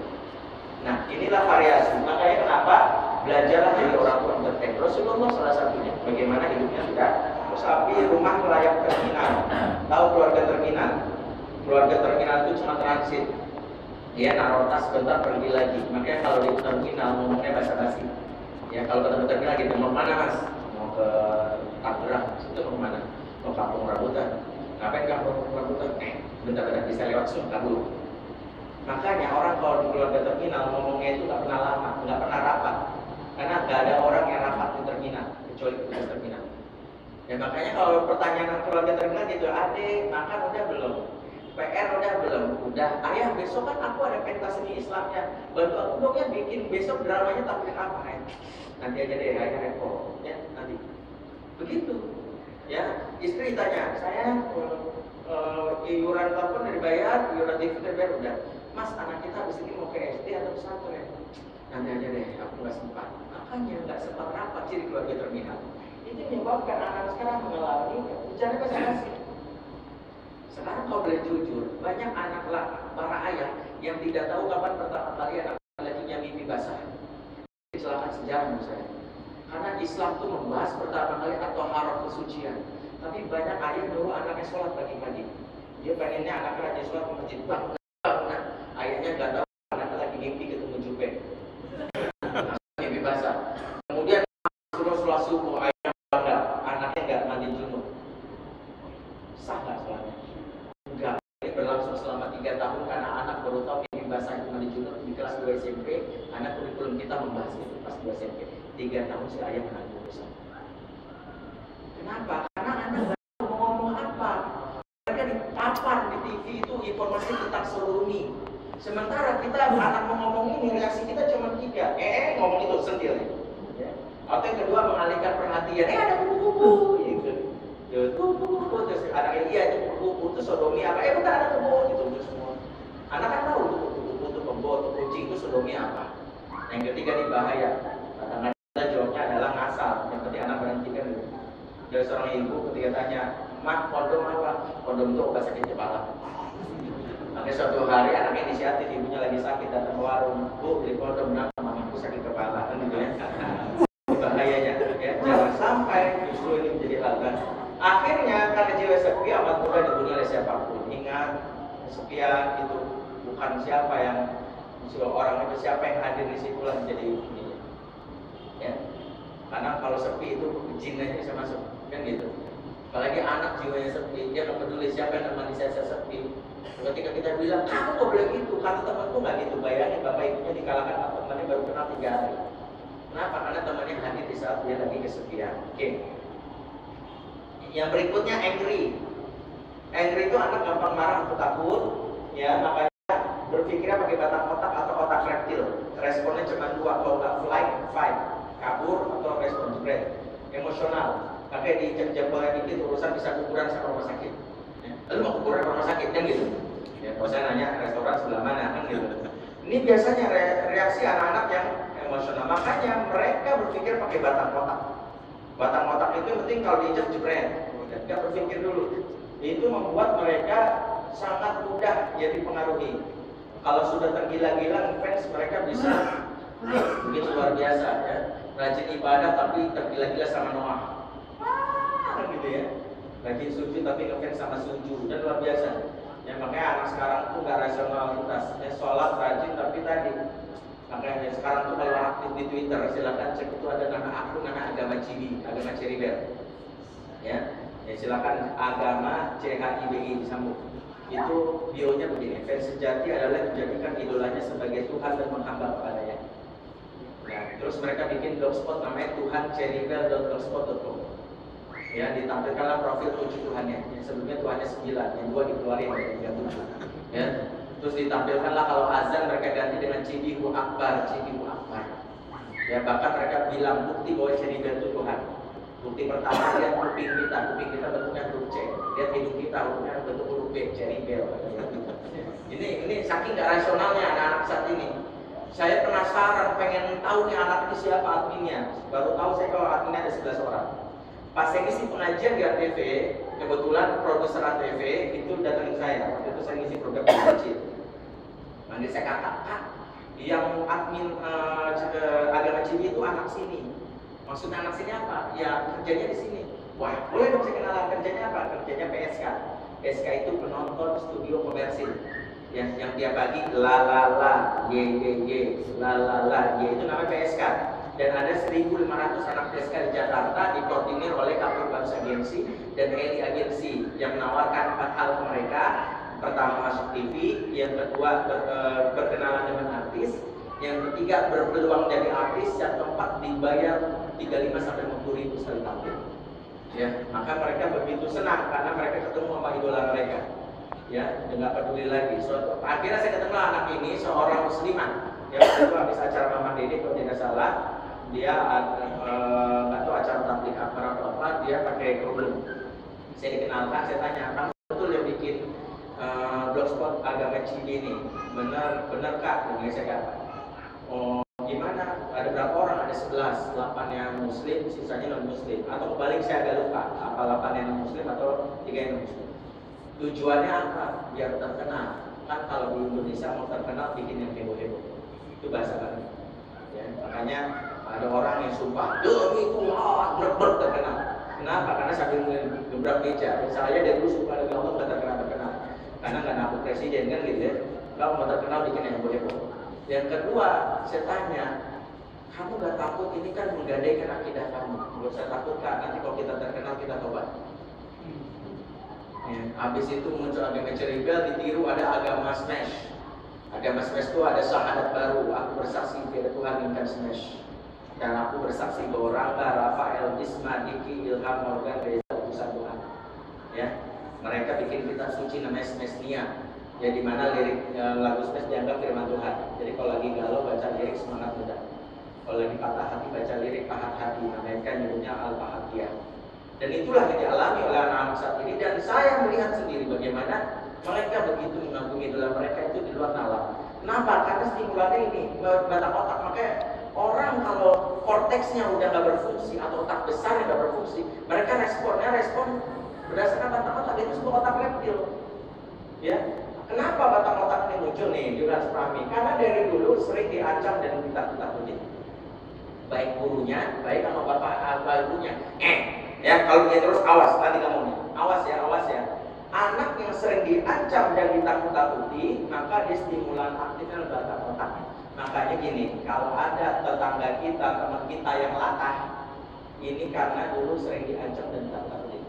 Nah, inilah variasi. Makanya kenapa belajarlah dari orang tua entertain. Rasulullah salah satunya. Bagaimana hidupnya sudah sapi rumah melayap terminal. Tahu keluarga terminal? Keluarga terminal itu cuma transit. Dia naruh tas bentar pergi lagi. Makanya kalau di terminal ngomongnya basa-basi. Ya kalau ketemu terminal gitu, mau mana mas? Mau ke Tangerang. Itu mau mana? Mau Kampung Rambutan. Ngapain Kampung Rambutan? Bentar-bentar bisa lewat Sumatera dulu. Makanya orang kalau di keluarga terminal ngomongnya itu nggak pernah lama, nggak pernah rapat. Karena nggak ada orang yang rapat di terminal kecuali petugas terminal. Ya makanya kalau pertanyaan keluarga terminal gitu, adik makan udah belum? PR udah belum? Udah. Ayah besok kan aku ada pentas seni Islamnya, bantu aku dong ya bikin besok dramanya tampilin apa ya? Nanti aja deh, ayah repot ya nanti. Begitu. Ya istri tanya, saya iuran telepon dari bayar, iuran TV dari bayar udah. Mas anak kita habis ini mau ke SD atau pesantren? Nanti aja deh, aku nggak sempat. Makanya nggak sempat rapat di keluarga terminal. Itu menyebabkan anak sekarang mengalami bicara basa-basi. Sekarang kau boleh jujur, banyak anak para ayah yang tidak tahu kapan pertama kali anak lakinya mimpi basah. Kecelakaan sejarah menurut saya. Karena Islam itu membahas pertama kali atau haram kesucian. Tapi banyak ayah dulu anaknya sholat pagi-pagi. Dia pengennya anaknya rajin sholat ke masjid. Bangunan. Ayahnya nggak tahu anaknya lagi mimpi ketemu jubek. Mimpi basah. Kemudian suruh sholat subuh, ayahnya bangga, anaknya nggak mandi junub. Sah nggak sholatnya? Enggak. Ini berlangsung selama 3 tahun karena anak baru tahu mimpi basah itu mandi junub di kelas 2 SMP. Anak kurikulum kita membahas itu kelas 2 SMP. 3 tahun si ayah menanggung dosa. Kenapa? Karena anak nggak tahu mau ngomong apa. Mereka dipapar di TV itu informasi tentang sodomi. Sementara kita anak mau ngomong ini reaksi kita cuma 3. Ngomong itu sentil. Ya. Atau yang kedua mengalihkan perhatian. Ada kupu-kupu. Gitu. Kupu-kupu terus ada iya itu kupu-kupu itu sodomi apa? Bentar ada kupu itu semua. Anak kan tahu itu kupu-kupu itu pembawa itu kucing itu sodomi apa. Yang ketiga nih bahaya. Kadang-kadang jawabnya adalah ngasal. Yang penting anak berhentikan dulu. Dari seorang ibu ketika tanya, "Mak, kondom apa?" "Kondom itu obat sakit kepala." Makanya suatu hari anaknya inisiatif, ibunya lagi sakit datang ke warung, "Bu, beli kondom, kenapa? Mamaku sakit kepala." Kan gitu ya. Bahayanya ya, jangan sampai justru ini menjadi hal kan. Akhirnya karena jiwa sepi amat mudah dibunuh oleh siapapun. Ingat, kesepian itu bukan siapa yang orang itu, siapa yang hadir di situ lah menjadi ini. Ya. Karena kalau sepi itu jin aja bisa masuk, kan gitu. Apalagi anak jiwanya sepi, dia nggak peduli siapa yang nemani saya sepi. Ketika kita bilang, kamu nggak boleh gitu, kata temanku nggak gitu. Bayangin bapak ibunya dikalahkan apa temannya baru kenal 3 hari. Kenapa? Karena temannya hadir di saat dia lagi kesepian. Oke. Yang berikutnya angry. Angry itu anak gampang marah atau takut, ya makanya berpikirnya pakai batang otak atau otak reptil. Responnya cuma 2, kalau nggak flight, fight, kabur atau respon spread. Emosional, makanya di jempolnya dikit urusan bisa kuburan sama rumah sakit. Ya. Lalu mau kuburan rumah sakit kan gitu. Ya, kalau saya nanya restoran sebelah mana kan gitu. Ini biasanya reaksi anak-anak yang emosional. Makanya mereka berpikir pakai batang otak. Batang otak itu yang penting kalau diinjak jebret, nggak berpikir dulu. Itu membuat mereka sangat mudah jadi pengaruhi. Kalau sudah tergila-gila fans mereka bisa begitu luar biasa ya. Rajin ibadah tapi tergila-gila sama Noah. Gitu ya. Rajin sujud tapi ngefans sama sujud dan luar biasa. Ya makanya anak sekarang tuh nggak rasionalitas. Ya sholat rajin tapi tadi. Makanya sekarang tuh kalau aktif di Twitter silakan cek itu ada nama agama Cibi, agama Ceribel. Ya silakan agama CHIBI disambung. Itu bionya begini, fans sejati adalah menjadikan idolanya sebagai Tuhan dan menghamba kepadanya. Nah, terus mereka bikin blogspot namanya tuhanceribel.blogspot.com. Ya, ditampilkanlah profil 7 Tuhannya. Yang sebelumnya Tuhannya 9, yang 2 dikeluarin dari 7. Ya, terus ditampilkanlah kalau azan mereka ganti dengan Cibihu Akbar, Cibihu Akbar. Ya, bahkan mereka bilang bukti bahwa Cherry-Bell itu Tuhan. Bukti pertama, lihat kuping kita bentuknya huruf C. Lihat hidung kita, hurufnya bentuk huruf B, Cherry-Bell. Ini saking gak rasionalnya anak-anak saat ini. Saya penasaran, pengen tahu nih anak ini siapa adminnya. Baru tahu saya kalau adminnya ada 11 orang. Pas saya ngisi pengajian di ATV, kebetulan produser ATV itu datangin saya. Waktu itu saya ngisi program kecil. Nanti saya kata, Kak, yang admin agama Cibi itu anak sini. Maksudnya anak sini apa? Ya kerjanya di sini. Wah, boleh dong saya kenalan, kerjanya apa? Kerjanya PSK. PSK itu penonton studio komersil. Yang dia bagi la itu namanya PSK. Dan ada 1.500 anak PSK di Jakarta dikoordinir oleh Kapur Bangsa Agensi dan Eli Agensi yang menawarkan 4 hal ke mereka. Pertama, masuk TV, yang kedua berkenalan dengan artis, yang ketiga berpeluang jadi artis, yang keempat dibayar 35-50 ribu sekali tampil. Ya, maka mereka begitu senang karena mereka ketemu sama idola mereka. Ya, nggak peduli lagi. Akhirnya saya ketemu anak ini seorang muslimah. Ya, waktu itu habis acara Mama Dede kalau tidak salah, dia nggak tahu acara tabligh akbar atau apa, dia pakai kerudung. Saya dikenalkan, saya tanya, kamu betul yang bikin blogspot agama Cibi ini? Benar Kak? Dengan saya kata, oh gimana? Ada berapa orang? Ada 11, 8 yang muslim, sisanya non muslim. Atau kebalik, saya agak lupa, apa 8 yang non muslim atau 3 yang non muslim. Tujuannya apa? Biar terkenal. Kan kalau di Indonesia mau terkenal bikin yang heboh-heboh. Itu bahasa kami. Ya, makanya ada orang yang sumpah demi Tuhan bener terkenal. Kenapa? Karena sambil gebrak meja. Saya dari dulu sumpah demi Allah nggak terkenal. Karena nggak nampuk presiden kan gitu ya. Kalau mau terkenal bikin yang heboh-heboh. Yang kedua, saya tanya, kamu nggak takut ini kan menggadaikan akidah kamu? Nggak usah takut Kak. Nanti kalau kita terkenal kita tobat. Ya, habis itu muncul agama Cherry-Bell, ditiru ada agama Smash. Agama Smash itu ada syahadat baru. Aku bersaksi tidak Tuhan inginkan Smash. Dan aku bersaksi bahwa Rangga, Rafael, Bisma, Diki, Ilham, Morgan, Reza utusan Tuhan. Ya, mereka bikin kitab suci namanya Smashnia. Ya, di mana lirik lagu Smash dianggap firman Tuhan. Jadi kalau lagi galau baca lirik semangat muda. Kalau lagi patah hati baca lirik pahat hati. Mereka nyebutnya Al-Bahagia. Dan itulah yang dialami oleh anak-anak saat ini. Dan saya melihat sendiri bagaimana mereka begitu mengagumi idola mereka itu di luar nalar. Kenapa? Karena stimulannya ini batang otak. Makanya orang kalau korteksnya udah nggak berfungsi atau otak besarnya nggak berfungsi, mereka respon berdasarkan batang otak. Itu sebuah otak reptil. Ya, kenapa batang otak ini muncul nih? Juga harus pahami. Karena dari dulu sering diancam dan ditakut-takutin. Baik gurunya, baik sama bapak ibunya. Ya, kalau dia terus awas, nanti kamu nih. Awas ya. Anak yang sering diancam dan ditakut-takuti, maka dia stimulan aktifnya batang otak. Makanya gini, kalau ada tetangga kita, teman kita yang latah, ini karena dulu sering diancam dan ditakut-takuti.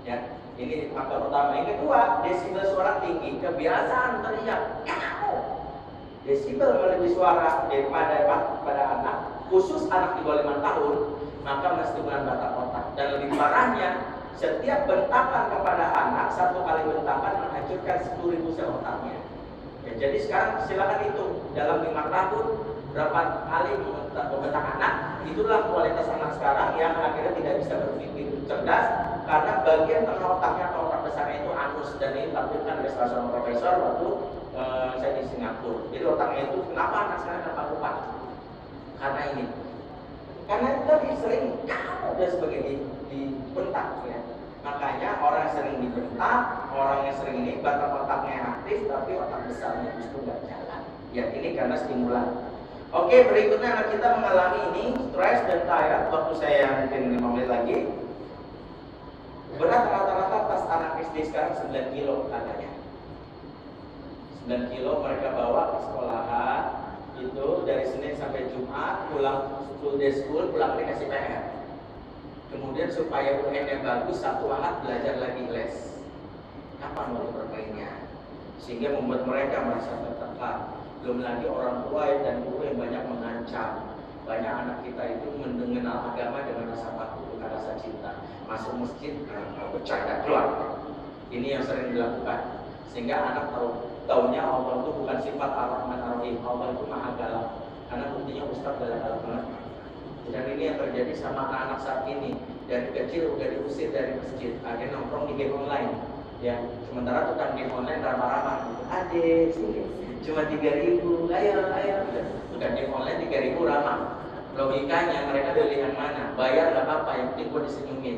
Ya, ini faktor utama. Yang kedua, desibel suara tinggi, kebiasaan teriak, kamu. Desibel melebihi suara pada anak, khusus anak di bawah 5 tahun, maka menstimulan batang otak. Dan lebih parahnya, setiap bentakan kepada anak, 1 kali bentakan menghancurkan 10.000 sel otaknya. Ya, jadi sekarang silakan hitung dalam 5 tahun berapa kali membentak anak. Itulah kualitas anak sekarang yang akhirnya tidak bisa berpikir cerdas karena bagian tengah otaknya atau otak besarnya itu anus, dan ini ditampilkan oleh salah seorang profesor waktu saya di Singapura. Jadi otaknya itu kenapa anak sekarang dapat lupa? Karena ini. Karena tadi sering kamu dan sebagainya dibentak ya. Makanya orang yang sering dibentak, orang yang sering ini batang otaknya aktif tapi otak besarnya justru nggak jalan. Ya, ini karena stimulan. Oke, berikutnya anak kita mengalami ini stres dan tired. Waktu saya mungkin 5 menit lagi. Berat rata-rata tas anak SD sekarang 9 kilo katanya. 9 kilo mereka bawa ke sekolahan. Itu dari Senin sampai Jumat, pulang full day school, pulang dikasih PR. Kemudian supaya UN-nya bagus, Sabtu Ahad belajar lagi les. Kapan mau bermainnya? Sehingga membuat mereka merasa tertekan. Belum lagi orang tua dan guru yang banyak mengancam. Banyak anak kita itu mengenal agama dengan rasa takut, bukan rasa cinta. Masuk masjid, bercanda keluar. Ini yang sering dilakukan. Sehingga anak taunya Allah itu bukan sifat Ar-Rahman Ar-Rahim. Allah itu maha galak. Karena buktinya Ustaz galak-galak banget. Dan ini yang terjadi sama anak-anak saat ini. Dari kecil udah diusir dari masjid, ada nongkrong di game online. Ya, sementara tukang game online ramah-ramah. Adek, sini, cuma 3.000, ayo. Tukang game online 3.000 ramah. Logikanya mereka pilih yang mana? Bayar nggak apa-apa, yang penting gue disenyumin.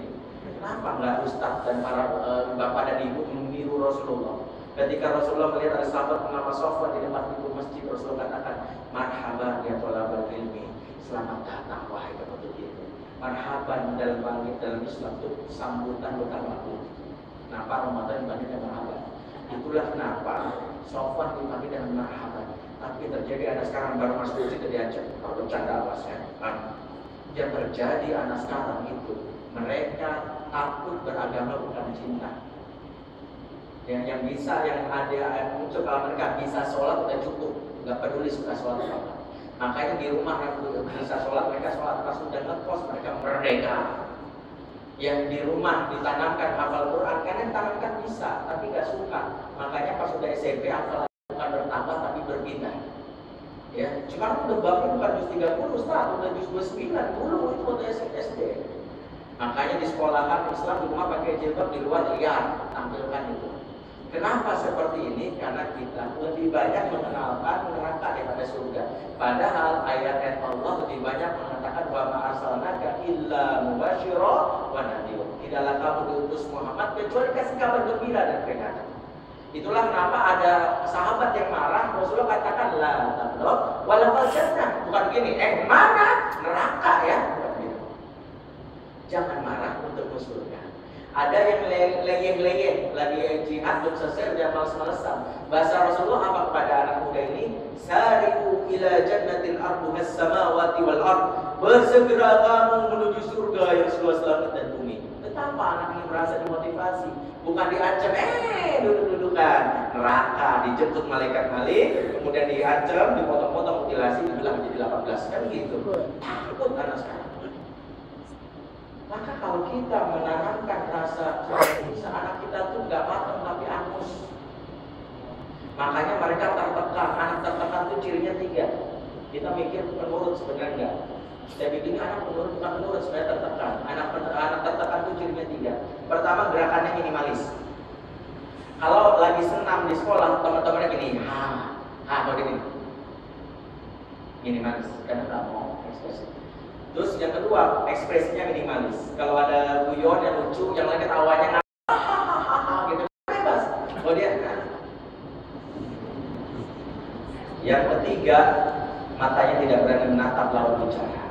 Kenapa nggak Ustaz dan para bapak dan ibu meniru Rasulullah? Ketika Rasulullah melihat ada sahabat bernama Sofwan di depan pintu masjid, Rasulullah katakan, marhaban ya thalabal ilmi, selamat datang wahai penuntut ilmu. Marhaban dalam bangkit dalam Islam itu sambutan berkamaku. Kenapa Ramadan dipanggil dengan marhaban? Itulah kenapa Sofwan dipanggil dengan marhaban. Tapi terjadi anak sekarang baru masuk uji diajak, kalau bercanda alasnya. Yang terjadi anak sekarang itu mereka takut beragama bukan cinta. Yang bisa, yang ada muncul kalau mereka bisa sholat udah cukup, nggak peduli suka sholat apa. Makanya di rumah yang bisa sholat mereka sholat, pas sudah ngekos mereka merdeka. Yang di rumah ditanamkan hafal Quran, karena tanamkan bisa, tapi nggak suka. Makanya pas sudah SMP hafal bukan bertambah tapi berpindah. Ya, cuma udah babnya bukan juz 30 Ustaz, udah juz 29 dulu itu waktu SD. Makanya di sekolahan Islam di rumah pakai jilbab, di luar liar, tampilkan itu. Kenapa seperti ini? Karena kita lebih banyak mengenalkan neraka daripada surga. Padahal ayat Allah lebih banyak mengatakan wa ma arsalnaka illa mubashshira wa nadhira. Tidaklah kamu diutus Muhammad kecuali kasih kabar gembira dan peringatan. Itulah kenapa ada sahabat yang marah, Rasulullah katakan la tablo wala jannah. Bukan gini, mana neraka ya? Bukan gitu. Jangan marah untuk surga. Ada yang leyeh-leyeh lagi jihad untuk selesai udah males-malesan. Bahasa Rasulullah apa kepada anak muda ini? Sari'u ila jannatil arduhas samawati wal ard. Bersegera kamu menuju surga yang seluas langit dan bumi. Betapa anak ini merasa dimotivasi, bukan diancam, duduk-dudukan neraka, dijemput malaikat Malik, kemudian diancam, dipotong-potong mutilasi, dibilang menjadi 18 kan gitu. Takut anak sekarang. Maka kalau kita menanamkan rasa bisa anak kita tuh nggak matang tapi angus. Makanya mereka tertekan. Anak tertekan tuh cirinya 3. Kita mikir penurut, sebenarnya enggak. Saya bikin anak penurut bukan penurut, sebenarnya tertekan. Anak tertekan tuh cirinya 3. Pertama, gerakannya minimalis. Kalau lagi senam di sekolah, teman-temannya gini, kalau gini, minimalis, karena nggak mau ekspresi. Terus yang kedua, ekspresinya minimalis. Kalau ada guyon yang lucu, yang lain ketawanya gitu, bebas. Kalau dia yang ketiga, matanya tidak berani menatap lawan bicara.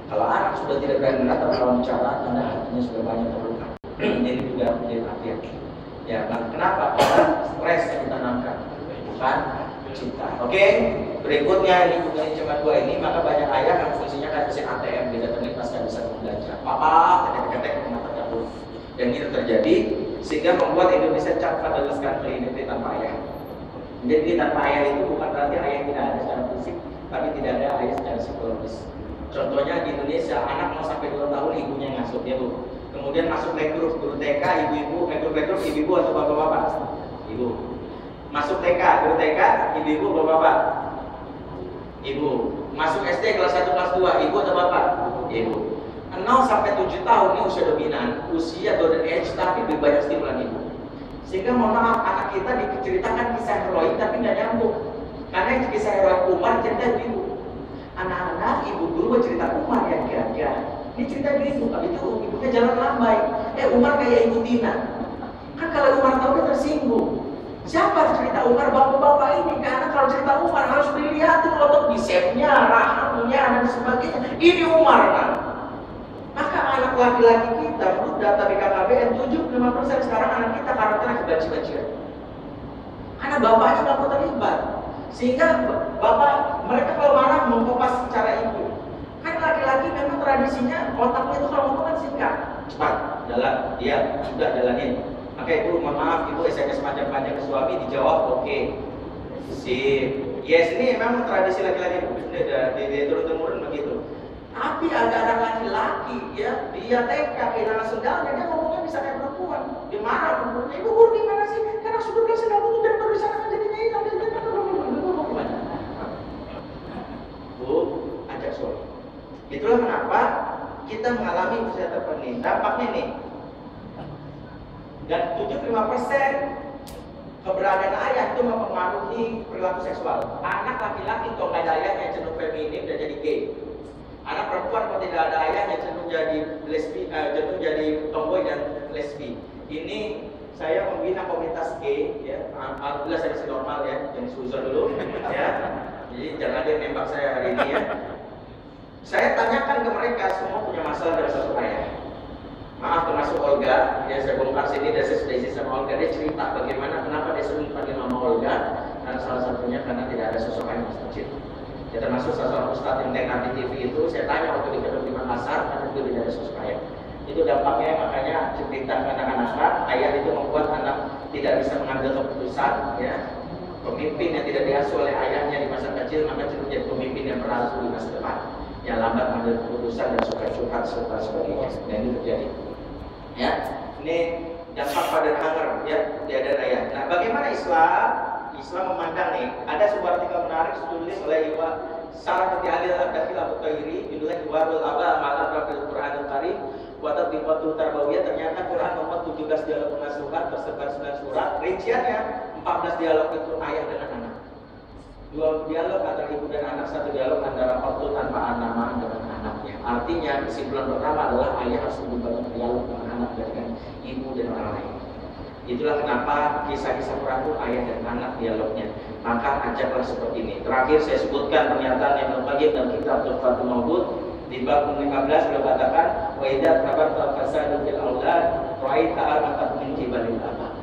Kalau anak sudah tidak berani menatap lawan bicara, tanda hatinya sudah banyak terluka. Jadi juga menjadi perhatian. Ya, kenapa? Karena stres yang ditanamkan, bukan cinta. Oke, berikutnya ini juga cuma 2 ini, maka banyak ayah yang fungsinya kan mesin ATM, didatengin pas kan bisa belanja. Papa, ketek-ketek mata kabur. Dan itu terjadi sehingga membuat Indonesia cepat adalah negeri tanpa ayah. Jadi tanpa ayah itu bukan berarti ayah tidak ada secara fisik, tapi tidak ada ayah secara psikologis. Contohnya di Indonesia, anak mau sampai 2 tahun ibunya ngasuh ya Bu. Kemudian masuk playgroup, guru TK, ibu-ibu, playgroup ibu-ibu atau bapak-bapak? Ibu. Masuk TK, guru TK, ibu-ibu, bapak-bapak? Ibu. Masuk SD kelas 1, kelas 2, ibu atau bapak? Ibu. 0 sampai 7 tahun ini usia dominan, usia golden age, tapi lebih banyak stimulan ibu. Sehingga mohon maaf, anak kita diceritakan kisah heroik tapi nggak nyambung. Karena yang kisah heroik Umar cerita ibu. Anak-anak ibu dulu cerita Umar yang gagah. Ini cerita gitu, tapi itu ibunya jalan lambai. Umar kayak ibu Tina. Kan kalau Umar tahu dia tersinggung. Siapa cerita Umar? Bapak-bapak ini. Karena kalau cerita Umar harus dilihat tuh otot bicepnya, rahangnya, dan sebagainya. Ini Umar kan. Maka anak laki-laki kita, menurut data BKKBN, 75% sekarang anak kita karakternya kebaci-bacian. Karena bapaknya nggak mau terlibat. Sehingga bapak, mereka kalau marah mengkopas secara ibu. Kan laki-laki memang tradisinya otaknya itu kalau ngomong kan singkat. Cepat, jalan, diam, sudah jalanin. Maka ibu, mohon maaf, ibu SMS panjang-panjang ke suami, dijawab, oke. Sip. Yes, ini memang tradisi laki-laki di turun-temurun begitu. Tapi ada anak laki-laki, ya, dia TK kehilangan sendalnya, dia ngomongnya bisa kayak perempuan. Dia marah perempuannya, ibu gimana sih? Karena sudah sendal itu dan tulisannya jadinya hilang. Itulah kenapa kita mengalami usia terpenuhi. Dampaknya nih, dan 75% keberadaan ayah itu mempengaruhi perilaku seksual. Anak laki-laki kalau nggak ada ayahnya cenderung feminim dan jadi gay. Anak perempuan kalau tidak ada ayahnya cenderung jadi lesbi, cenderung jadi tomboy dan lesbi. Ini saya membina komunitas gay, ya. Alhamdulillah saya masih normal ya, jangan suzon dulu, ya. Jadi jangan ada yang nembak saya hari ini ya. Saya tanyakan ke mereka, semua punya masalah dari sosok ayah. Maaf, termasuk Olga, ya saya bongkar sini dan saya sudah isi sama Olga. Dia cerita bagaimana, kenapa dia sering panggil Mama Olga. Karena salah satunya karena tidak ada sosok ayah masa kecil. Ya termasuk sosok Ustadz yang tengah di TV itu, saya tanya waktu di gedung di Makassar, karena itu tidak ada sosok ayah. Itu dampaknya, makanya cerita ke anak-anak, ayah itu membuat anak tidak bisa mengambil keputusan, ya. Pemimpin yang tidak diasuh oleh ayahnya di masa kecil, maka cenderung jadi pemimpin yang berasuh di masa depan, yang lambat mengambil keputusan dan suka curhat serta sebagainya. Dan itu terjadi. Ya, ini dampak pada hanger, ya, tiada ayah. Nah, bagaimana Islam memandang nih? Ada sebuah artikel menarik ditulis oleh Iwa Sarah Al Dakhil Abu Thairi, judulnya Iwarul Aba Ma'al Fil Qur'anul Karim wa Tatbiqatul Tarbawiyah. Ternyata Quran memuat 17 dialog pengasuhan tersebar 9 surat. Rinciannya 14 dialog itu ayah dengan anak. 2 dialog antara ibu dan anak, 1 dialog antara ortu tanpa nama dengan anaknya. Artinya kesimpulan pertama adalah ayah harus lebih banyak dialog dengan anak dengan ibu dan orang lain. Itulah kenapa kisah-kisah Quran itu ayah dan anak dialognya. Maka ajaklah seperti ini. Terakhir saya sebutkan pernyataan yang Al-Qayyim dalam kitab Tuhfatul Maulud di bab 15 beliau katakan wa idza tabarta fasadu fil aulad ra'aita armatan min jibalil aba.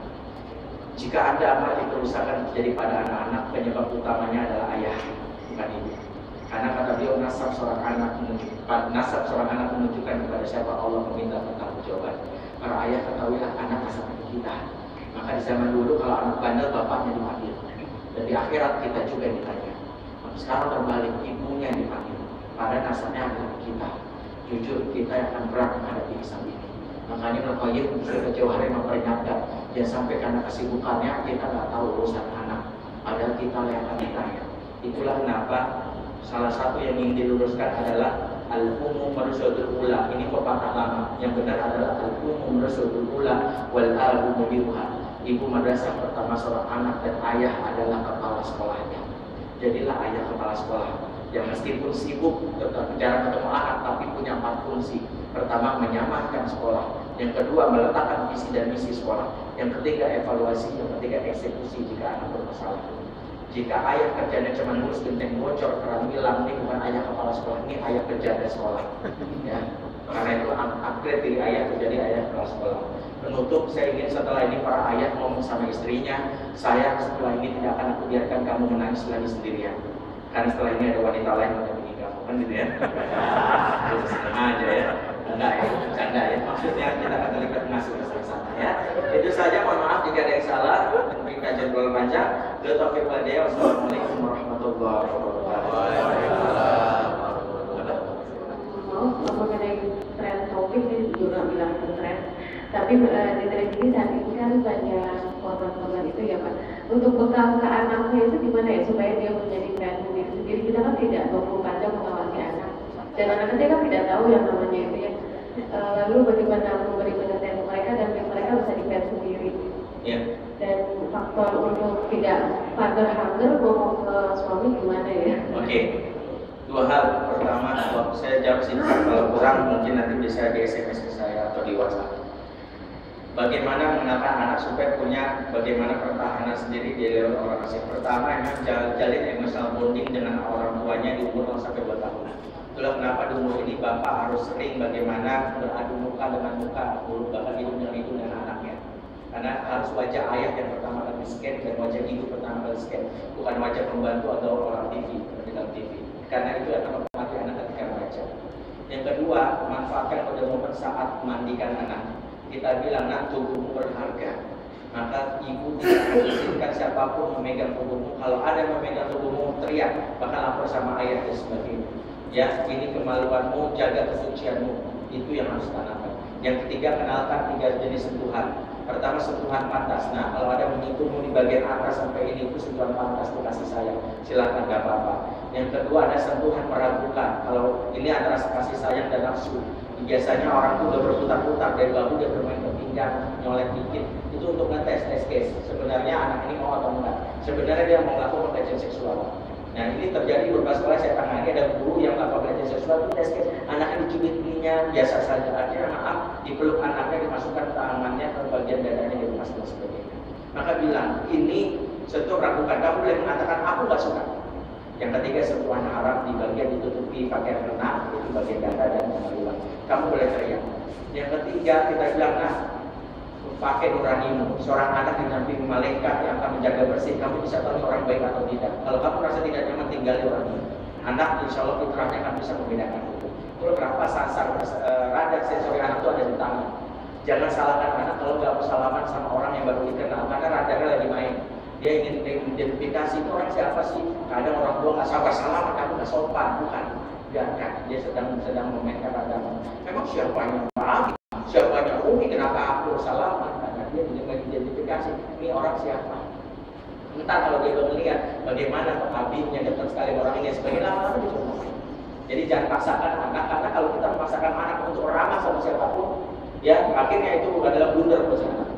Jika ada amati kerusakan terjadi pada anak-anak, penyebab utamanya adalah ayah, bukan ibu. Karena kata beliau nasab seorang anak menunjukkan kepada siapa Allah meminta pertanggungjawaban. Para ayah ketahuilah anak seperti kita. Maka di zaman dulu kalau anak bandel bapaknya dipanggil. Dan di akhirat kita juga yang ditanya. Sekarang terbalik, ibunya yang dipanggil. Pada nasabnya adalah kita. Jujur kita yang akan berat menghadapi hisab ini. Makanya Al-Qayyim sejauh hari memperingatkan, jangan sampai karena kesibukannya kita nggak tahu urusan anak. Padahal kita yang akan ditanya. Itulah kenapa salah satu yang ingin diluruskan adalah al-umum marsudul ula. Ini pepatah lama. Yang benar adalah al-umum marsudul ula wal abu mubiruha. Ibu madrasah pertama seorang anak dan ayah adalah kepala sekolahnya. Jadilah ayah kepala sekolah yang meskipun sibuk tetap jarang ketemu anak, tapi punya 4 fungsi. Pertama, menyamarkan sekolah. Yang kedua, meletakkan visi dan misi sekolah. Yang ketiga, evaluasi. Yang ketiga, eksekusi jika anak bermasalah. Jika ayah kerjanya cuma ngurus genteng bocor, keran hilang, ini bukan ayah kepala sekolah, ini ayah penjaga sekolah. Ya. Karena itu upgrade diri ayah menjadi ayah kepala sekolah. Penutup, saya ingin setelah ini para ayah ngomong sama istrinya, saya setelah ini tidak akan aku biarkan kamu menangis lagi sendirian. Karena setelah ini ada wanita lain yang mendampingi kamu, kan gitu ya. Senang aja ya. Enggak ya, bercanda ya. Maksudnya kita akan terlibat masuk bersama-sama ya. Itu saja, mohon maaf jika ada yang salah. Mungkin kajian terlalu panjang. Taufiq wal hidayah. Wassalamualaikum warahmatullahi wabarakatuh. Mengenai tren topik ini juga bilang tren. Tapi di tren ini saat ini kan banyak korban-korban itu ya Pak. Untuk bekal ke anaknya itu gimana ya supaya dia menjadi kreatif sendiri. Kita kan tidak 24 jam mengawasi anak. Dan anak-anak kan tidak tahu yang namanya itu ya. Lalu bagaimana memberi pengertian ke mereka dan mereka bisa dipilih sendiri. Ya. Dan faktor untuk tidak father hunger ngomong ke suami gimana ya? Oke. 2 hal. Pertama, saya jawab singkat, kalau kurang mungkin nanti bisa di SMS ke saya atau di WhatsApp. Bagaimana mengenalkan anak supaya punya bagaimana pertahanan sendiri di luar orang asing. Pertama, emang jalin emotional bonding dengan orang tuanya di umur 0 sampai 2 tahun. Itulah kenapa di umur ini bapak harus sering bagaimana beradu muka dengan muka, bahkan hidup dengan ibu dan anaknya. Karena harus wajah ayah yang pertama kali scan dan wajah ibu pertama kali scan, bukan wajah pembantu atau orang TV, dalam TV. Karena itu akan mempengaruhi anak ketika membaca. Yang kedua, manfaatkan pada momen saat memandikan anak. Kita bilang, nak, tubuhmu berharga. Maka ibu tidak akan izinkan siapapun memegang tubuhmu. Kalau ada yang memegang tubuhmu, teriak, bahkan lapor sama ayah dan sebagainya. Ya, ini kemaluanmu, jaga kesucianmu. Itu yang harus tanamkan. Yang ketiga, kenalkan 3 jenis sentuhan. Pertama, sentuhan pantas. Nah, kalau ada menyentuhmu di bagian atas sampai ini, itu sentuhan pantas, itu kasih sayang. Silakan, gak apa-apa. Yang kedua, ada sentuhan meragukan. Kalau ini antara kasih sayang dan nafsu. Biasanya orang itu udah berputar-putar dari bahu, dia bermain ke pinggang, nyolek dikit. Itu untuk ngetes, tes case. Sebenarnya anak ini mau atau enggak. Sebenarnya dia mau melakukan pelecehan seksual. Nah, ini terjadi beberapa sekolah saya tangani, ada guru yang melakukan pelecehan seksual, itu tes case. Anaknya dicubit ininya, biasa saja. Akhirnya maaf, dipeluk anaknya, dimasukkan tangannya ke bagian dadanya, dilepas dan sebagainya. Maka bilang, ini sentuh ragukan. Kamu boleh mengatakan, aku gak suka. Yang ketiga, sentuhan haram di bagian ditutupi pakaian kena, itu bagian dada dan kemaluan. Kamu boleh teriak. Yang ketiga, kita bilang, nah, pakai nuranimu. Seorang anak dinampingi malaikat yang akan menjaga bersih. Kamu bisa tahu orang baik atau tidak. Kalau kamu merasa tidak nyaman, tinggal di orang ini. Anak insya Allah fitrahnya akan bisa membedakan itu. Itu kenapa sasar radar sensori anak itu ada di tangan. Jangan salahkan anak kalau nggak mau salaman sama orang yang baru dikenal, karena radarnya lagi main. Dia ingin identifikasi itu orang siapa sih. Kadang orang tua nggak sabar salaman, kamu nggak sopan, bukan. Biarkan dia sedang memainkan radar. Memang siapanya Pak, siapanya Umi, kenapa aku salaman? Karena dia ingin mengidentifikasi ini orang siapa. Entah kalau dia melihat bagaimana Habibnya dekat sekali orang ini, sebagai lama-lama dia cuma. Jadi jangan paksakan anak, karena kalau kita memaksakan anak untuk ramah sama siapapun, ya akhirnya itu adalah blunder buat anak.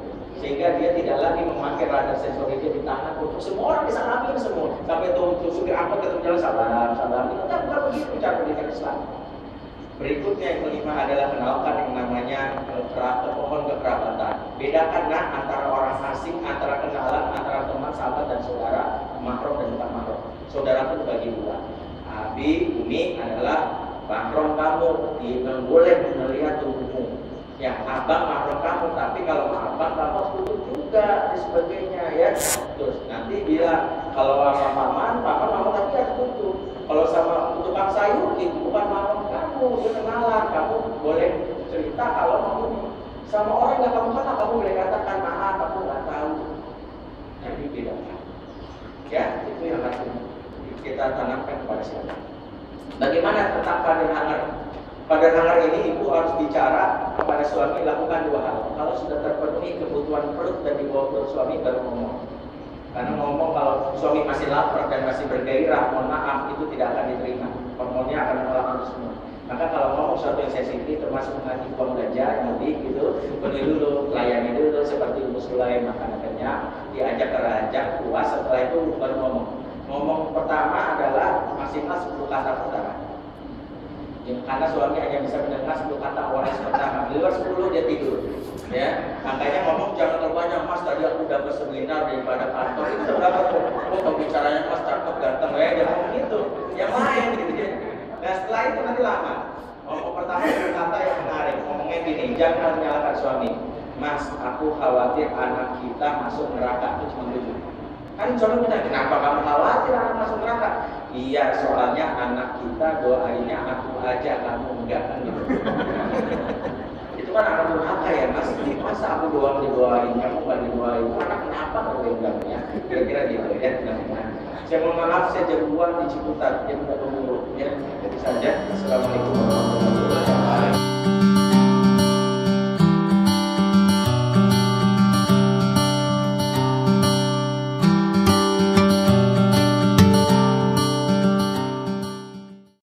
Sehingga dia tidak lagi memakai radar sensori dia di tangan untuk semua orang disalamin semua. Sampai tuh supir angkot ketemu jalan salam. Itu kan bukan begitu cara pendidikan Islam. Berikutnya yang kelima adalah kenalkan yang namanya pohon kekerabatan. Bedakan antara orang asing, antara kenalan, antara teman, sahabat dan saudara, mahram dan bukan mahram. Saudara itu bagi dua. Abi, Umi adalah mahram kamu, dia boleh melihat tubuhmu. Ya, abang mahram kamu, tapi kalau abang kamu harus tutup juga dan sebagainya ya. Terus nanti bilang kalau sama paman mau tapi harus tutup. Kalau sama tukang sayur itu bukan mahram kamu, dia kenalan. Kamu boleh cerita kalau mau sama orang yang kamu kenal, kamu boleh katakan maaf, aku nggak tahu. Jadi bedakan. Ya, itu yang harus kita tanamkan kepada siapa. Bagaimana tentang pada hangar? Pada hangar ini ibu harus bicara kepada suami, lakukan dua hal. Kalau sudah terpenuhi kebutuhan perut dan dibawa perut suami baru ngomong. Karena ngomong kalau suami masih lapar dan masih bergairah, mohon maaf, itu tidak akan diterima. Hormonnya akan menolak itu semua. Maka kalau ngomong sesuatu yang sensitif, termasuk mengasih uang belanja, mudik gitu, penuhi dulu, layani dulu seperti Ummu Sulaim, makan kenyang, diajak ke raja, puas, setelah itu baru ngomong. Ngomong pertama adalah maksimal 10 kata pertama. Karena suami hanya bisa mendengar 10 kata awalnya pertama. Di luar 10 dia tidur. Ya, makanya ngomong jangan terlalu banyak. Mas, tadi aku dapat seminar daripada kantor itu berapa tuh? Oh, pembicaranya Mas cakep ganteng ya, jangan ngomong gitu. Yang lain gitu ya. Nah, setelah itu nanti lama. Ngomong pertama 10 kata yang menarik. Ngomongnya gini, jangan menyalahkan suami. Mas, aku khawatir anak kita masuk neraka. Itu cuma gitu. Kan suami bilang, kenapa kamu khawatir anak masuk neraka? Iya, soalnya anak kita doainnya aku aja, kamu enggak kan gitu. Itu kan anak durhaka ya Mas. Masa aku doang didoain, kamu enggak didoain? Anak kenapa kalau enggak ya? Kira-kira gitu ya. Saya mohon maaf, saya jagoan di Ciputat, dia tidak keburu ya. Jadi saja. Assalamualaikum warahmatullahi wabarakatuh.